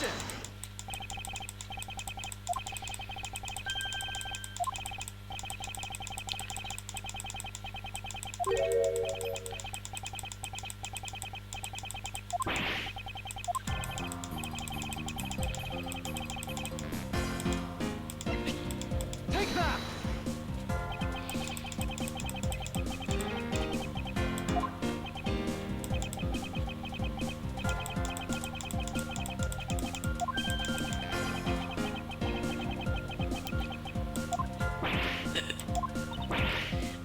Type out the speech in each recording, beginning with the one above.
Objection! Take that!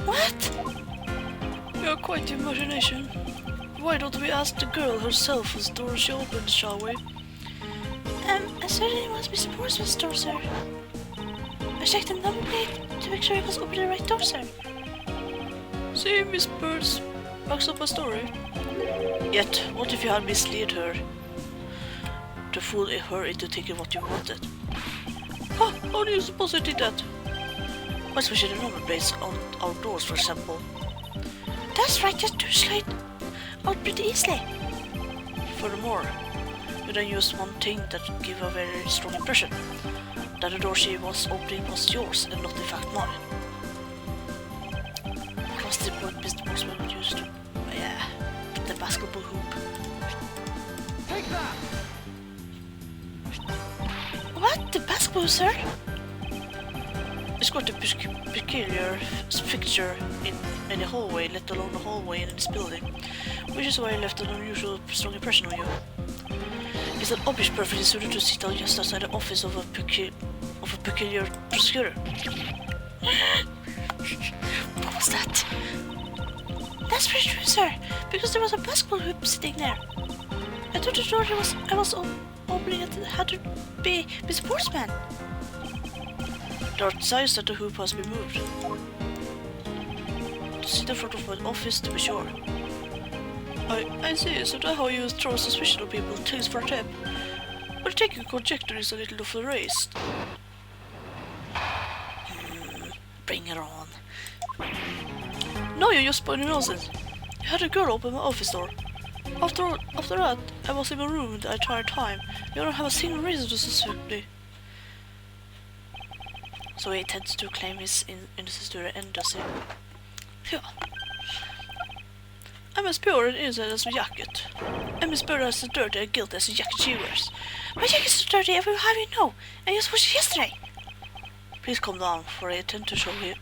What? You're quite the imagination. Why don't we ask the girl herself whose door she opened, shall we? I certainly must be Sportsman's door, sir. I checked the number plate to make sure it was open the right door, sir. See, Miss Birds backs up my story. Yet, what if you had misled her to fool her into thinking what you wanted? Huh, how do you suppose I did that? By switching the number plates on outdoors, for example. That's right, just to slide out pretty easily. Furthermore, you then used one thing that gave a very strong impression. That the door she was opening was yours and not in fact mine. What was the point Mr. Postman would use to... yeah, the basketball hoop. Take that! What? The basketball, sir? It's got a peculiar fixture in the hallway, let alone the hallway in this building, which is why I left an unusual strong impression on you. It's an obvious perfectly suited to sit down just outside the office of a peculiar prosecutor. What was that? That's pretty true, sir, because there was a basketball hoop sitting there. I thought the door I was opening it had to be Miss Portsman. There are signs that the hoop has been moved. To sit in front of my office to be sure. I see, so that's how you throw suspicion on people, things for a tip. But I think your conjecture is a little off the race. Bring it on. No, you're just pointing nonsense. You had a girl open my office door. After that, I was in my room the entire time. You don't have a single reason to suspect me. So he intends to claim his innocence to the end, does he? Yeah. I'm as pure and innocent as my jacket. I'm as pure as dirty and guilty as the jacket she wears. My jacket's so dirty, I will have you know. I just washed it yesterday. Please calm down, for I intend to show you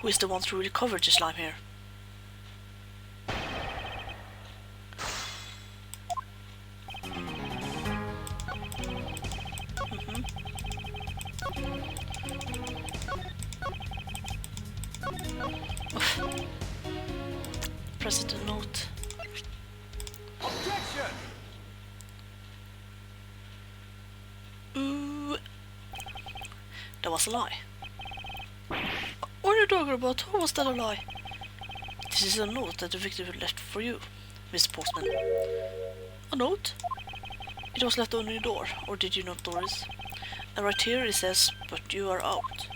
who is the one who really covered the slime here. President note. Objection! Ooh. That was a lie. What are you talking about? How was that a lie? This is a note that the victim left for you, Mr. Postman. A note? It was left on your door, or did you not notice? And right here it says, but you are out.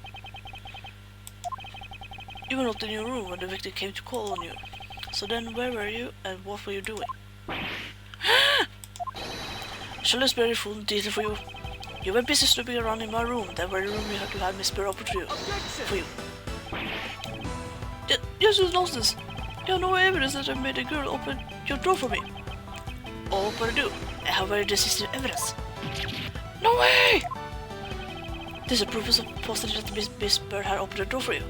You were not in your room when the victim came to call on you. So then where were you and what were you doing? Shall I spare you full detail for you? You were busy snooping around in my room, that very room you had me spare open to you. For you. Yes, it's nonsense. You have no evidence that I made a girl open your door for me. Oh, but I do. I have very decisive evidence. No way! This is proof of positive that Miss Bird had opened the door for you.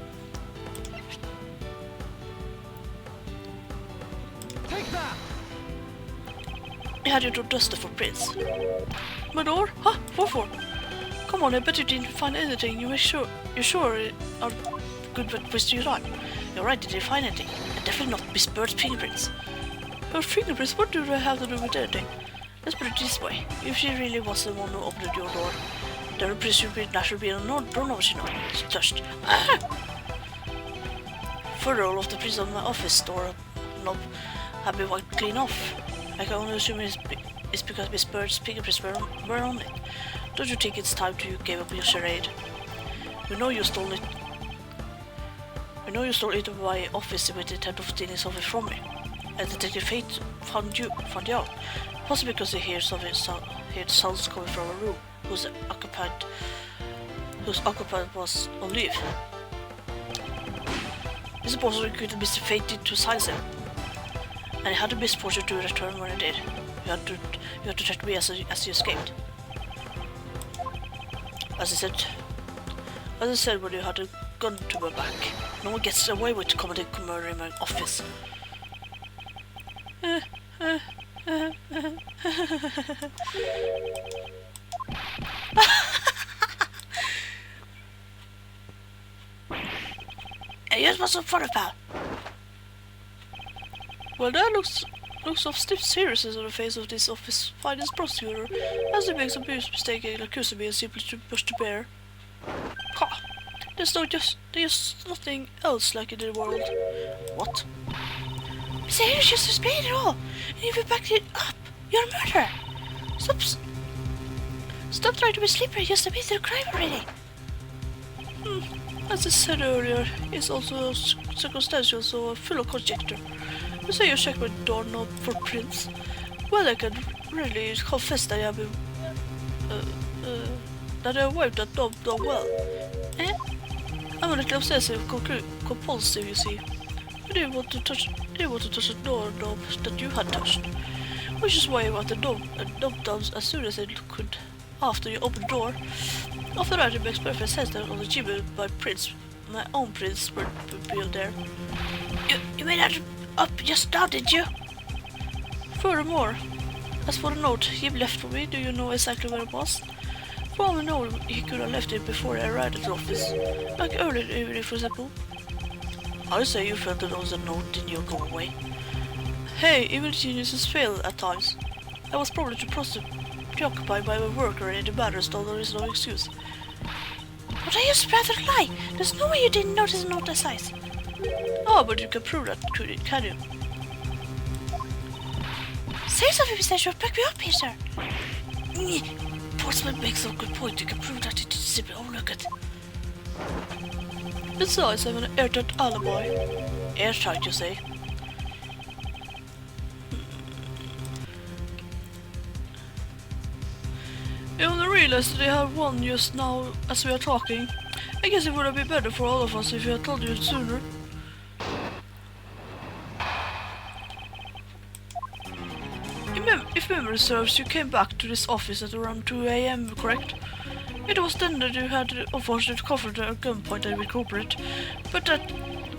Take that! You had your door dusted for prints. My door? Huh? What for? Come on, I bet you didn't find anything. You're sure it are good but wasting your time. You're right, I didn't find anything. And definitely not Miss Bird's fingerprints. Her fingerprints? What do they have to do with anything? Let's put it this way. If she really was the one who opened your door, there would presumably naturally be a doorknob she not touched. Ah! Further, all of the prints on my office door knob have been wiped clean off. I can only assume it's because Miss Bird's fingerprints were on it. Don't you think it's time to give up your charade? We know you stole it. We know you stole it in my office with the intent of stealing something from me. and Detective Fate found you out. Possibly because he heard sounds coming from a room whose occupant was on leave. It's supposed to Mr. Fate did to silence him, and he had the misfortune to return when he did. You had to protect me as you escaped. As I said when you had a gun to my back, no one gets away with committing murder in my office. Hey, here's what's so funny, pal. Well, that looks of stiff seriousness on the face of this office finance prosecutor, as he makes a biggest mistake in accusing me and simply to push to bear. Ha! There's nothing else like it in the world. What? Mr. Harris just explained it all, and if you backed it up, you're a murderer. Stop trying to be slippery, just admit the crime already. As I said earlier, it's also circumstantial, so full of conjecture. You say you check my doorknob for prints. Well, I can really confess that I have that I wiped that knob down well. I'm a little obsessive compulsive, you see. I didn't want to touch the doorknob that you had touched, which is why I wanted the knob down as soon as I could after you opened the door. After that, it makes perfect sense that on the gym my own prints were built there. You made that up just now, did you? Furthermore, as for the note he left for me, do you know exactly where it was? For all we know, he could have left it before I arrived at the office, like earlier in the evening, for example. I say you felt that there was a note, didn't you go away? Hey, even geniuses fail at times. I was probably too preoccupied by my work or any matters, though there is no excuse. But I just rather lie. There's no way you didn't notice a note that size. Oh, but you can prove that, can you? Say something, Mr. Edgeworth. Back me up here, sir. PORTSMAN makes a good point. You can prove that it is simply overlook it. Besides, I have an airtight alibi. Airtight, you say? I only realized that I have one just now as we are talking. I guess it would have been better for all of us if you had told you it sooner. If memory serves, you came back to this office at around 2 AM, correct? It was then that you had the unfortunate conflict at gunpoint and with corporate. But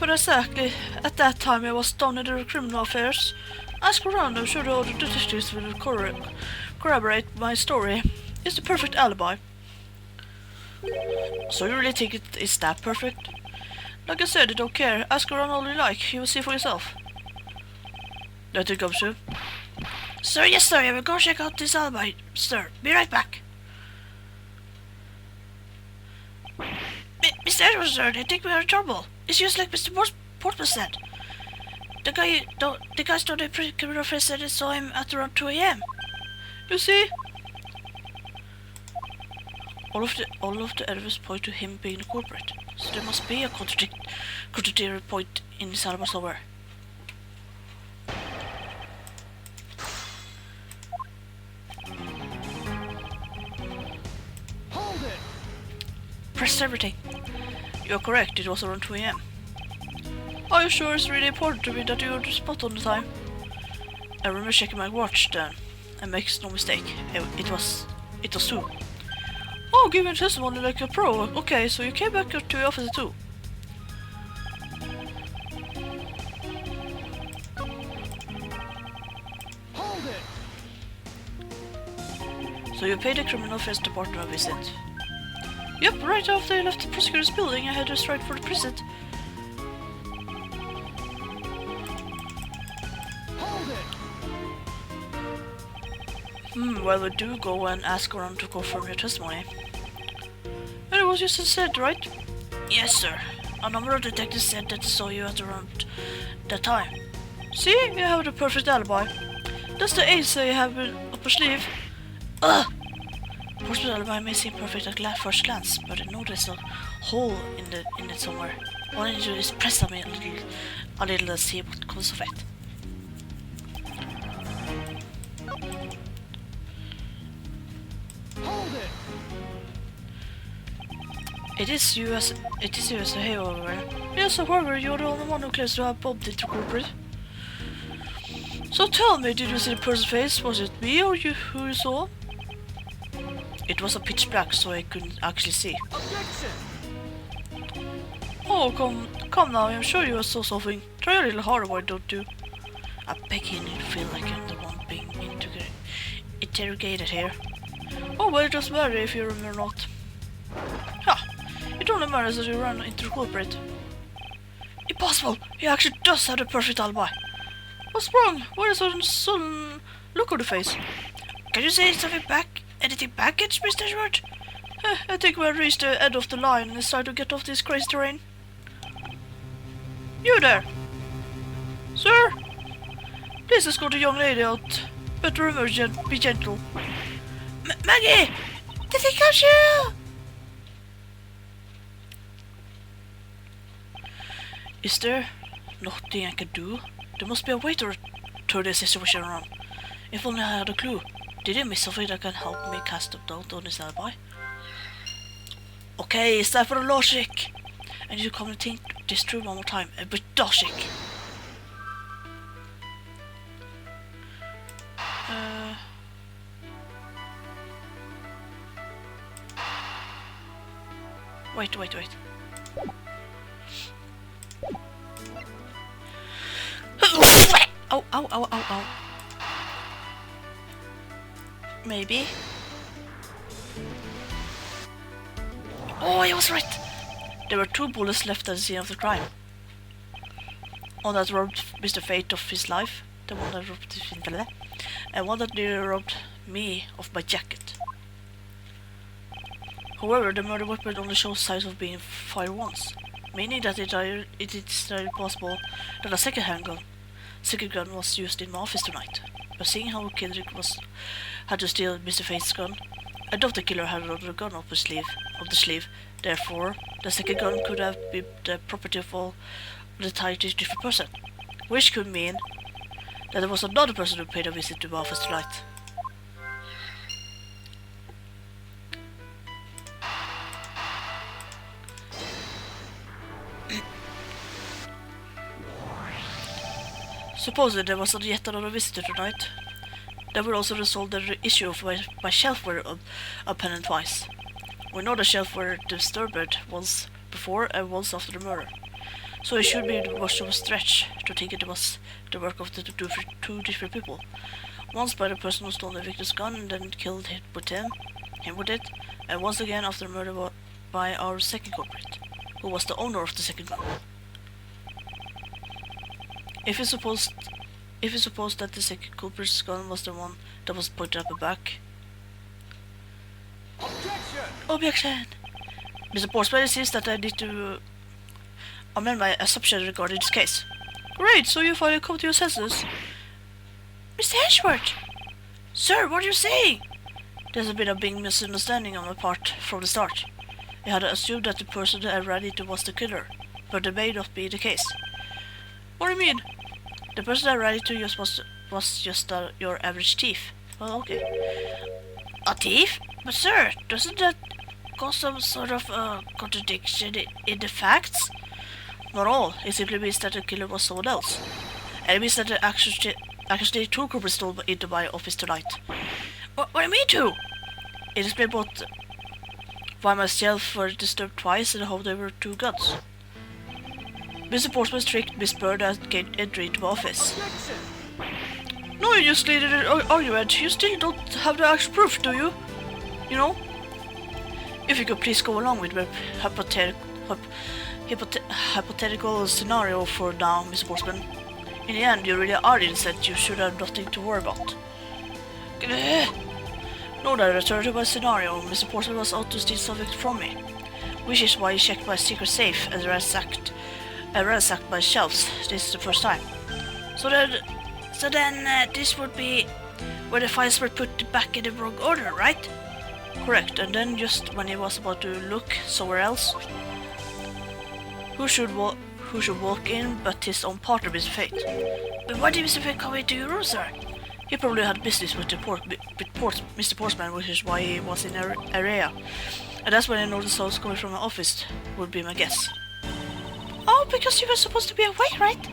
exactly at that time I was down in the criminal affairs. Ask around, I'm sure the other detectives will corroborate my story. It's the perfect alibi. So you really think it is that perfect? Like I said, I don't care. Ask around all you like. You will see for yourself. Let it go, sir. Sir, yes, sir. I will go check out this alibi, sir. Be right back. Mr. Edgeworth, sir, they think we are in trouble. It's just like Mr. PORTSMAN said. The guys told the criminal affairs said they saw him at around 2 AM. You see? All of the evidence point to him being a corporate, so there must be a contradictory point in this alibi somewhere. Hold it! Press everything. You're correct, it was around 2 AM. Are you sure it's really important to me that you're on the spot on the time? I remember checking my watch then. I make no mistake. It was 2. Oh, give me a testimony like a pro. Okay, so you came back to your office at 2. Hold it! So you paid the criminal affairs department a visit? Yep, right after I left the prosecutor's building, I headed straight for the prison. Hold it! Well, we do go and ask around to confirm your testimony. And it was just said, right? Yes, sir. A number of detectives said that they saw you at around that time. See, you have the perfect alibi. That's the ace I have up your sleeve. Ugh! PORTSMAN alibi may seem perfect at first glance, but I know there's a hole in it somewhere. All I need to do is press on it a little and see what comes of it. Hold it! It is you as a however. Yes, however, you're the only one who claims to have bumped into culprit. So tell me, did you see the person's face? Was it me or you who you saw? It was a pitch black, so I couldn't actually see. Objection! Oh, come now, I'm sure you saw something. Try a little harder, why don't you? I beg you to feel like I'm the one being interrogated here. Oh, well, it doesn't matter if you remember or not. Ha! It only matters that you ran into the culprit. Impossible! He actually does have the perfect alibi. What's wrong? What is a sudden look on the face? Can you say something back? Anything baggage, Mr. Edgeworth? I think we've reached the end of the line and it's time to get off this crazy terrain. You there! Sir! Please escort the young lady out. But remember, be gentle. Maggie! The thing comes you! Is there nothing I can do? There must be a way to turn this situation around. If only I had a clue. Did he miss something that can help me cast a doubt on his alibi? Okay, it's time for the logic. I need to come and think this through one more time. A bit logic. Wait. Ow. Maybe. Oh, I was right! There were 2 bullets left at the scene of the crime. One that robbed Mr. Fate of his life, the one that robbed his and one that nearly robbed me of my jacket. However, the murder weapon only shows signs of being fired once, meaning that it is possible that a second gun was used in my office tonight. But seeing how Kendrick had to steal Mr. Fate's gun, I doubt the killer had another gun up the sleeve. Therefore, the second gun could have been the property of all the entirely different person, which could mean that there was another person who paid a visit to my office tonight. Supposing there was yet another visitor tonight, that would also resolve the issue of my shelfware upended twice. We know the shelfware disturbed once before and once after the murder, so it should be much of a stretch to think it was the work of the two different people. Once by the person who stole the victim's gun and then killed him with it, and once again after the murder by our second culprit, who was the owner of the second gun. If it's supposed that the second culprit's gun was the one that was pointed at the back. Objection! Mr. PORTSMAN insists that I need to amend my assumption regarding this case. Great, so you finally come to your senses. Mr. Edgeworth! Sir, what are you saying? There's been a big misunderstanding on my part from the start. I had assumed that the person I ran into was the killer, but that may not be the case. What do you mean? The person I ran into was just your average thief. Well, okay. A thief? But sir, doesn't that cause some sort of contradiction in the facts? Not all. It simply means that the killer was someone else. And it means that the actually 2 culprits stole into my office tonight. What do you mean 2? It is been both by myself were disturbed twice and how there were 2 guns. Mr. PORTSMAN tricked Miss Bird and gained entry into my office. No, you just needed an argument. You still don't have the actual proof, do you? You know? If you could please go along with my hypothetical scenario for now, Mr. PORTSMAN. In the end, you really are innocent. You should have nothing to worry about. No, that return to my scenario. Mr. PORTSMAN was out to steal something from me, which is why he checked my secret safe and ransacked my shelves. This is the first time. So then this would be where the files were put back in the wrong order, right? Correct. And then just when he was about to look somewhere else, who should walk in but his own partner, Mr. Fate? But why did Mr. Fate come into your room, sir? He probably had business with Mr. Portsman, which is why he was in the area. And that's when he noticed sounds coming from my office, would be my guess. Oh, because you were supposed to be away, right?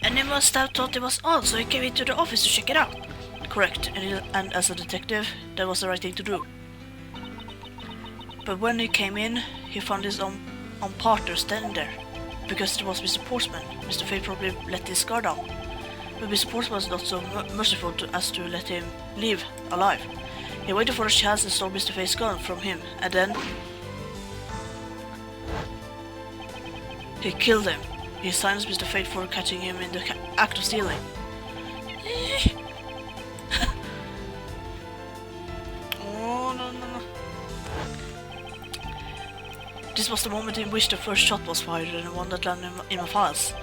And he must have thought it was odd, so he came into the office to check it out. Correct, and as a detective, that was the right thing to do. But when he came in, he found his own partner standing there. Because it was Mr. Portsman, Mr. Fate probably let his guard down. But Mr. Portsman was not so merciful as to let him leave alive. He waited for a chance and stole Mr. Fate's gun from him, and then he killed him. He silenced Mr. Fate for catching him in the act of stealing. Oh, no. This was the moment in which the first shot was fired and the one that landed in my files.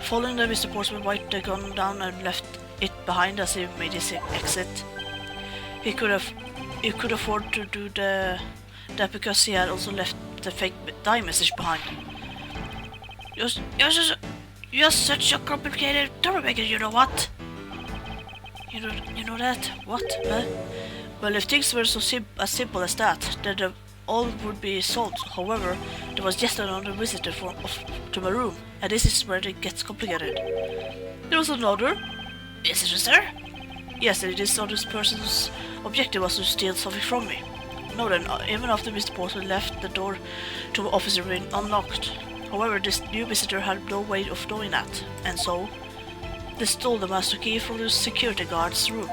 Following that, Mr. Portsman wiped the gun down and left it behind as he made his exit. He could afford to do that because he had also left the fake die message behind. You're such a complicated troublemaker, you know what? You know that? What? Well, if things were so as simple as that, then all would be solved. However, there was just another visitor to my room, and this is where it gets complicated. There was another visitor, sir? Yes, and this other person's objective was to steal something from me. No, then, even after Mr. Portsman left, the door to my office remained unlocked. However, this new visitor had no way of knowing that, and so they stole the master key from the security guard's room,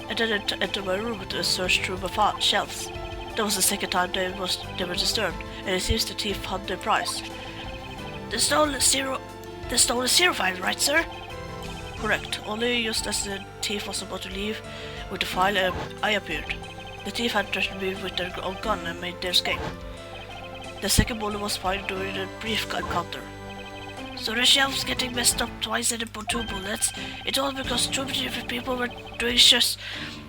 and then entered my room to search through my shelves. That was the second time they were disturbed, and it seems the thief had their prize. They stole the 05, right, sir? Correct. Only just as the thief was about to leave with the file, I appeared. The thief had threatened me with their own gun and made their escape. The second bullet was fired during the brief encounter. So the shelf's getting messed up twice and put 2 bullets. It's all because 2 different people were doing just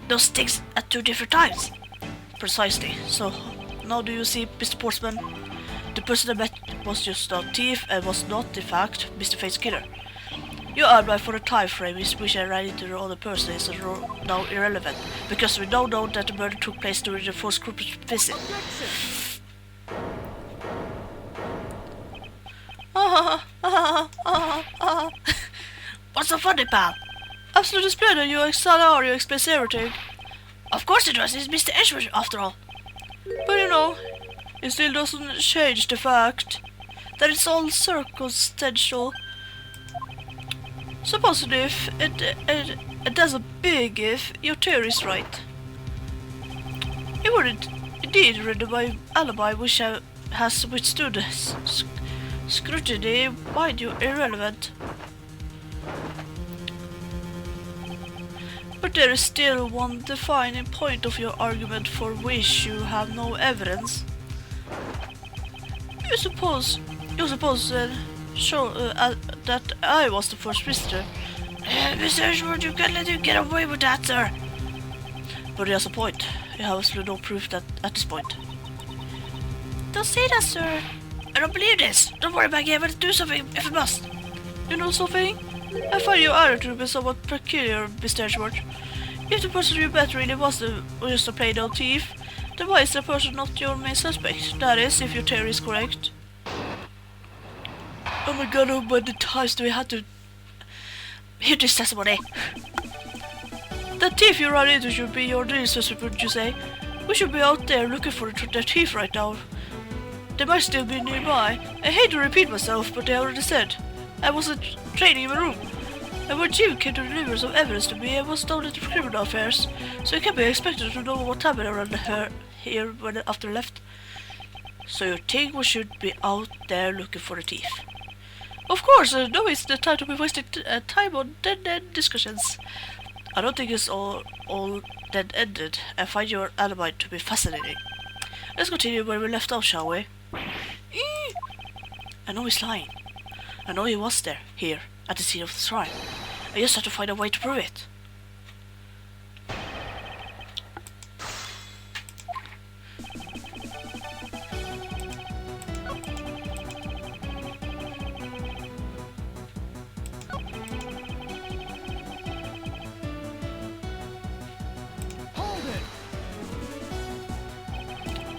those things at 2 different times. Precisely. So now do you see, Mr. Portsman? The person I met was just a thief and was not, in fact, Mr. Fate's killer. Your alibi for the time frame in which I ran into the other person is now irrelevant, because we now know that the murder took place during the first group visit. What's so funny, pal? Absolutely splendid, you explains everything. Of course it does, it's Mr. Edgeworth after all. But you know, it still doesn't change the fact that it's all circumstantial. Supposedly, if that's a big if, your theory is right. It would indeed render my alibi, which has withstood scrutiny, mind you, irrelevant. But there is still one defining point of your argument for which you have no evidence. You suppose that I was the first visitor. Mr. Edgeworth, you can't let him get away with that, sir. But there's a point. You have absolutely no proof that at this point. Don't say that, sir. I don't believe this. Don't worry about it. I will do something if it must. You know something? I find your attitude to be somewhat peculiar, Mr. Edgeworth. If the person you met really was just a plain old thief, then why is the person not your main suspect? That is, if your theory is correct. Oh my god, how many times do we have to hear this testimony? The thief you ran into should be your real suspect, wouldn't you say? We should be out there looking for the thief right now. They might still be nearby. I hate to repeat myself, but I already said. I wasn't training in my room. And when Jim came to deliver some evidence to me, I was down at the criminal affairs, so I can't be expected to know what happened around here after I left. So you think we should be out there looking for the thief? Of course, no, it's the time to be wasting time on dead-end discussions. I don't think it's all dead-ended. I find your alibi to be fascinating. Let's continue where we left off, shall we? I know he's lying. I know he was here, at the scene of the crime. I just have to find a way to prove it.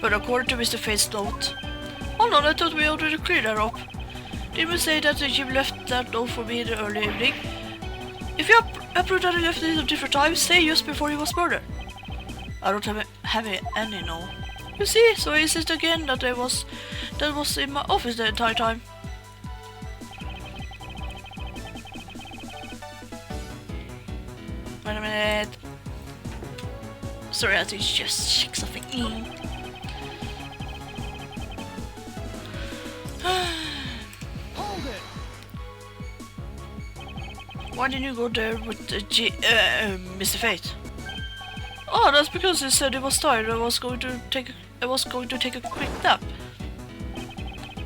But according to Mr. Fate's note... Hold on, I thought we already cleared that up. Didn't we say that you left that note for me in the early evening? If you approved that he left it at a different time, say just before he was murdered. I don't have any no. You see, so I insist again that was in my office the entire time. Wait a minute. Sorry, I had to just check something in. Hold it! Why didn't you go there with Mr. Fate? Oh, that's because he said he was tired and was going to take a quick nap.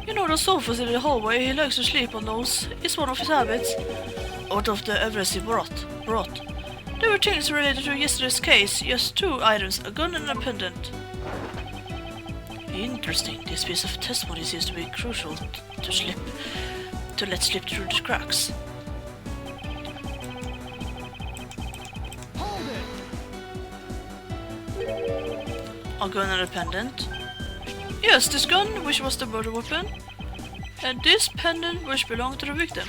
You know the sofas in the hallway, he likes to sleep on those. It's one of his habits. Out of the evidence he brought. There were things related to yesterday's case, just 2 items, a gun and a pendant. Interesting, this piece of testimony seems to be crucial to let slip through the cracks. Hold it! A gun and a pendant. Yes, this gun, which was the murder weapon, and this pendant, which belonged to the victim.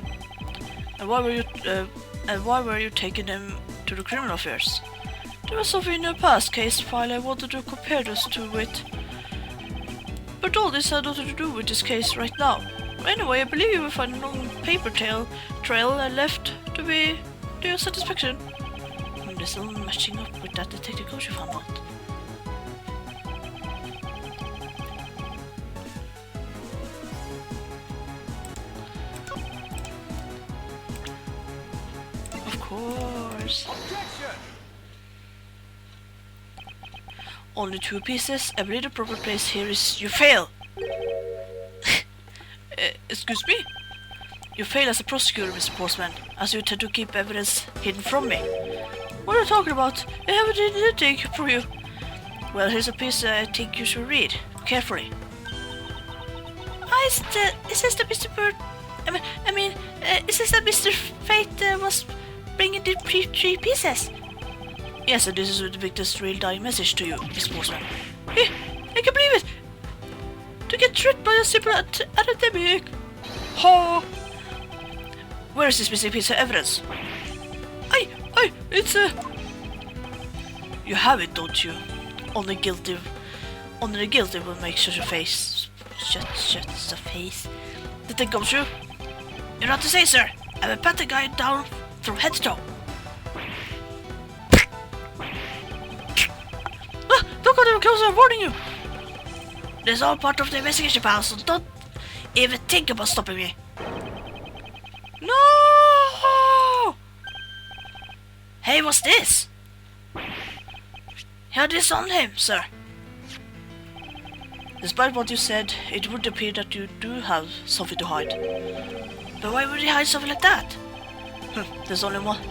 And why were you taking them to the criminal affairs? There was something in the past case file I wanted to compare those two with. But all this had nothing to do with this case right now. Anyway, I believe you will find a long paper trail left to be to your satisfaction. This all matching up with that detective coach you found out. Of course. Objection! Only 2 pieces. I believe the proper place here is you fail. Excuse me? You fail as a prosecutor, Mr. PORTSMAN, as you tend to keep evidence hidden from me. What are you talking about? I haven't did anything for you. Well, here's a piece I think you should read carefully. Is this the Mr. Bird? Is this that Mr. Fate was bringing the 3 pieces? Yes, and this is the victim's real dying message to you, Miss PORTSMAN. I can believe it! To get tricked by a simple anatomic. Oh! Where is this missing piece of evidence? It's a... You have it, don't you? Only the guilty will make such a face. Such a face. The thing comes true. You're not to say, sir. I will pat the guy down from head to toe. Don't go too close, I'm warning you! This is all part of the investigation, pal, so don't even think about stopping me. No! Hey, what's this? You had this on him, sir. Despite what you said, it would appear that you do have something to hide. But why would he hide something like that? There's only one.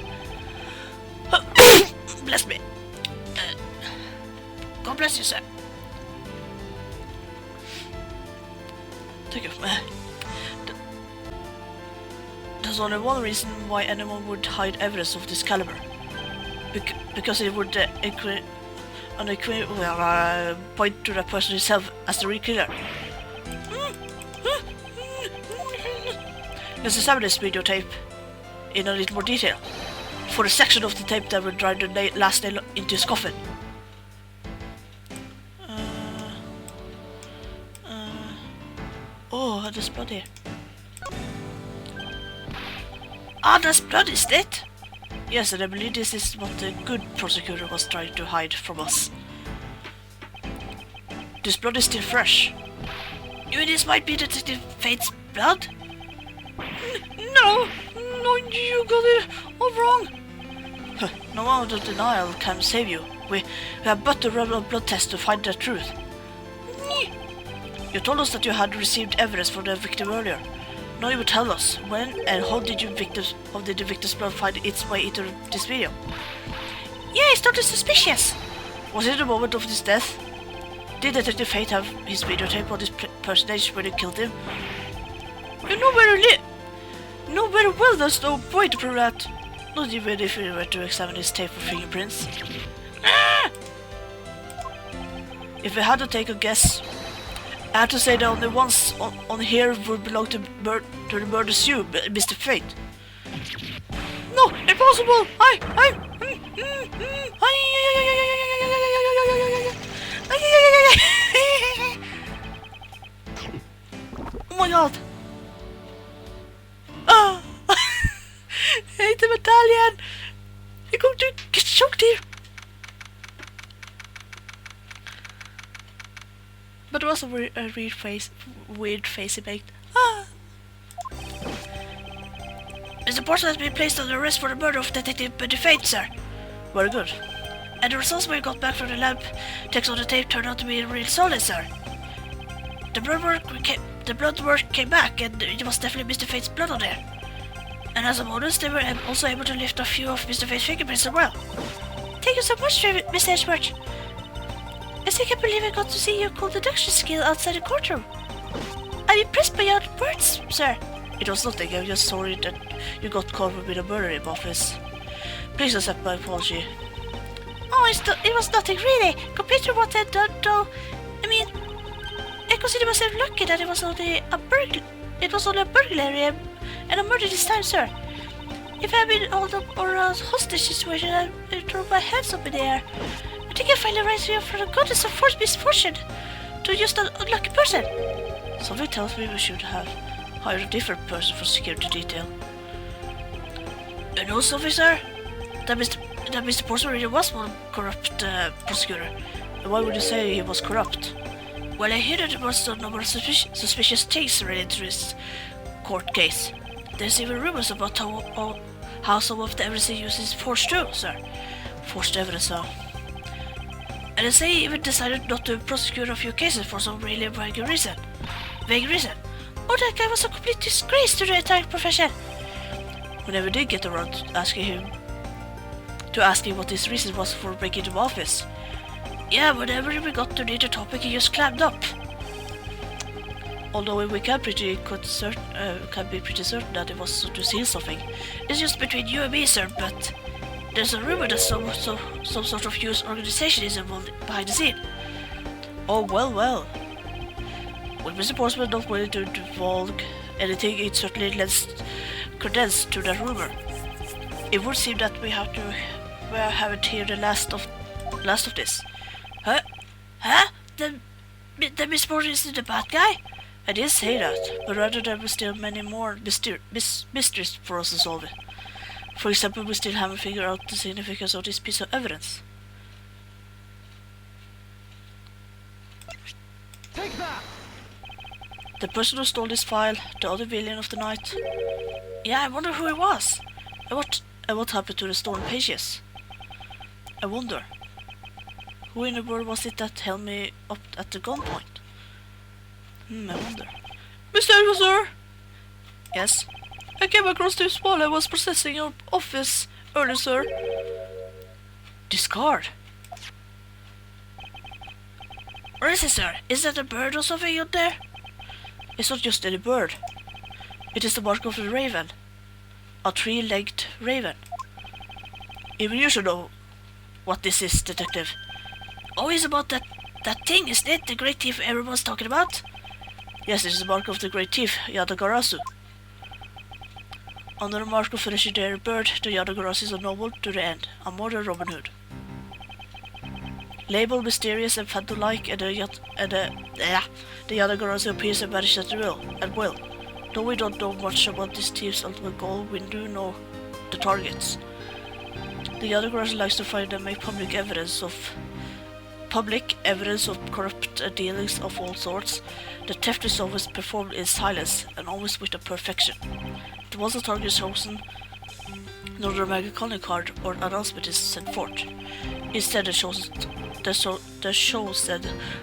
Bless me. God bless you, sir. Thank you. There's only one reason why anyone would hide evidence of this caliber. Because it would point to the person himself as the real killer. Let's examine this videotape in a little more detail. For the section of the tape that would drive the last nail into his coffin. Oh, there's blood here. Ah, there's blood, is it? Yes, and I believe this is what the good prosecutor was trying to hide from us. This blood is still fresh. You mean this might be Detective Fate's blood? No, you got it all wrong. No amount of denial can save you. We have but to run a blood test to find the truth. You told us that you had received evidence for the victim earlier. Now you will tell us when and how did the victim's blood find its way into this video? Yeah, it's not suspicious. Was it the moment of his death? Did Detective Fate have his videotape on this personage when he killed him? You know very well there's no way to prove that. Not even if we were to examine his tape for fingerprints. If I had to take a guess, I have to say the only ones on here would belong to the murder's you, Mr. Fate. No, impossible! Oh my god! Oh! I hate the medallion! You're going to get choked here! But it was a weird face he made. Ah! Mr. Portsman has been placed under arrest for the murder of Detective Fate, sir. Very good. And the results we got back from the lab text on the tape turned out to be real solid, sir. The blood work came back, and it was definitely Mr. Fate's blood on there. And as a bonus, they were also able to lift a few of Mr. Fate's fingerprints as well. Thank you so much, Mr. Edgeworth. I still can't believe I got to see your cool deduction skill outside the courtroom. I'm impressed by your words, sir. It was nothing, I'm just sorry that you got caught with a murder in office. Please accept my apology. Oh, it was nothing really, compared to what I'd done, though. I mean, I consider myself lucky that it was only a burglary and a murder this time, sir. If I had been held up or a hostage situation, I'd throw my hands up in the air. I think I finally rise here for the goddess of forced misfortune to just an unlucky person. Something tells me we should have hired a different person for security detail. You know something, sir? That Mr. Portsman really was one corrupt prosecutor. And why would you say he was corrupt? Well, I hear that there was a number of suspicious things related to this court case. There's even rumors about how some of the evidence he uses forged too, sir. Forged evidence, huh? And they say he even decided not to prosecute a few cases for some really vague reason. Oh, that guy was a complete disgrace to the entire profession. We never did get around to asking him what his reason was for breaking into office. Yeah, whenever we got to the topic, he just climbed up. Although we can be pretty certain that it was to steal something. It's just between you and me, sir, but there's a rumor that some sort of news organization is involved behind the scene. Oh, well. With Mr. Portsman not willing to divulge anything, it certainly lends credence to that rumor. It would seem that we haven't heard the last of this. Huh? Then Mr. Portsman isn't the bad guy? I didn't say that, but rather there were still many more mysteries for us to solve. For example, we still haven't figured out the significance of this piece of evidence. Take that! The person who stole this file, the other villain of the night. Yeah, I wonder who it was. And what happened to the stolen pages? I wonder. Who in the world was it that held me up at the gunpoint? I wonder. Mr. Officer! Yes? I came across this while I was processing your office earlier, sir. Discard? What is it, sir? Is that a bird or something out there? It's not just any bird. It is the mark of the raven. A three-legged raven. Even you should know what this is, detective. Oh, it's about that thing, isn't it? The great thief everyone's talking about? Yes, it is the mark of the great thief, Yadagarasu. Under the mark of the legendary bird, the Yadagarasu is a noble to the end, a modern Robin Hood. Labeled mysterious and phantom-like, and the Yadagarasu appears and vanishes at will. Though we don't know much about this thief's ultimate goal, we do know the targets. The Yadagarasu likes to find and make public evidence of corrupt dealings of all sorts. The theft is always performed in silence and always with a perfection. If once a target is chosen, no dramatic calling card or announcement is sent forth. Instead, the chosen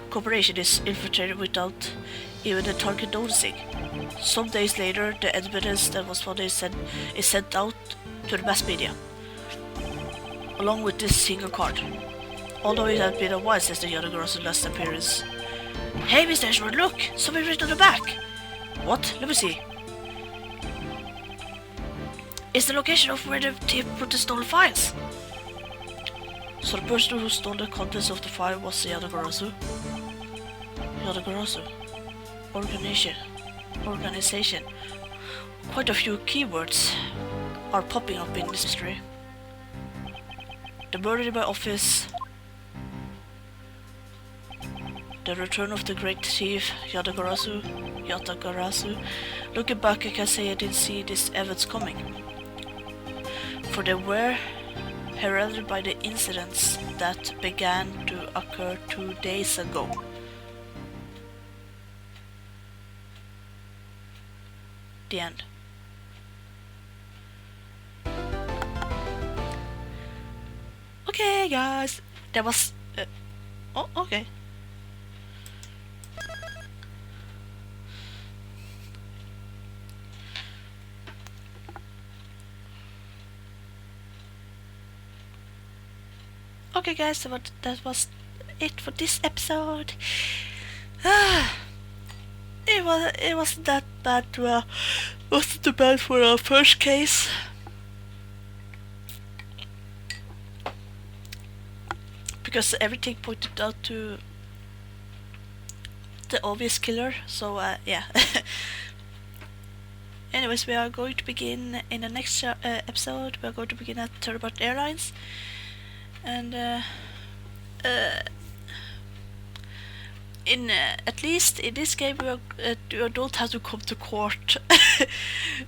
corporation is infiltrated without even the target noticing. Some days later, the evidence that was found is sent out to the mass media, along with this single card. Although it had been a while since the Yadagara's last appearance. Hey, Mr. Edgeworth, look! Something written on the back! What? Let me see. It's the location of where the thief put the stolen files. So the person who stole the contents of the fire was Yadagarasu. Yadagarasu. Organization. Quite a few keywords are popping up in this mystery. The murder in my office. The return of the great thief, Yadagarasu. Looking back, I can say I didn't see these events coming. For they were heralded by the incidents that began to occur 2 days ago. The end. Okay, guys, that was. Oh, okay. Okay, guys, that was it for this episode. It wasn't that bad. Wasn't too bad for our first case. Because everything pointed out to the obvious killer, so yeah. Anyways, we are going to begin in the next episode. We are going to begin at Turnabout Airlines, and at least in this game, you don't have to come to court.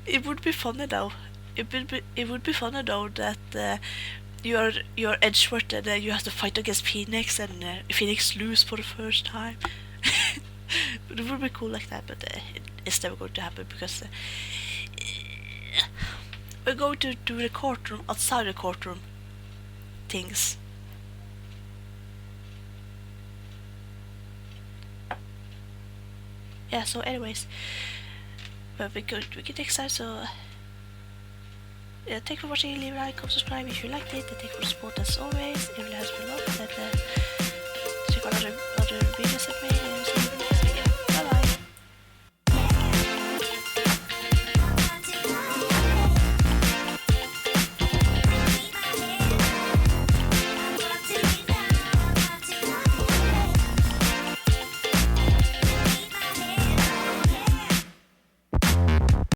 It would be funny though. It would be funny though that. You're Edgeworth and you have to fight against Phoenix, and Phoenix lose for the first time. But it would be cool like that, but it's never going to happen because we're going to do the courtroom, outside the courtroom things. Yeah, so anyways, but we get next time, so yeah, thank you for watching. Leave a like, comment, subscribe if you liked it, and thank you for the support as always. It really has been a lot, and check out other videos of me.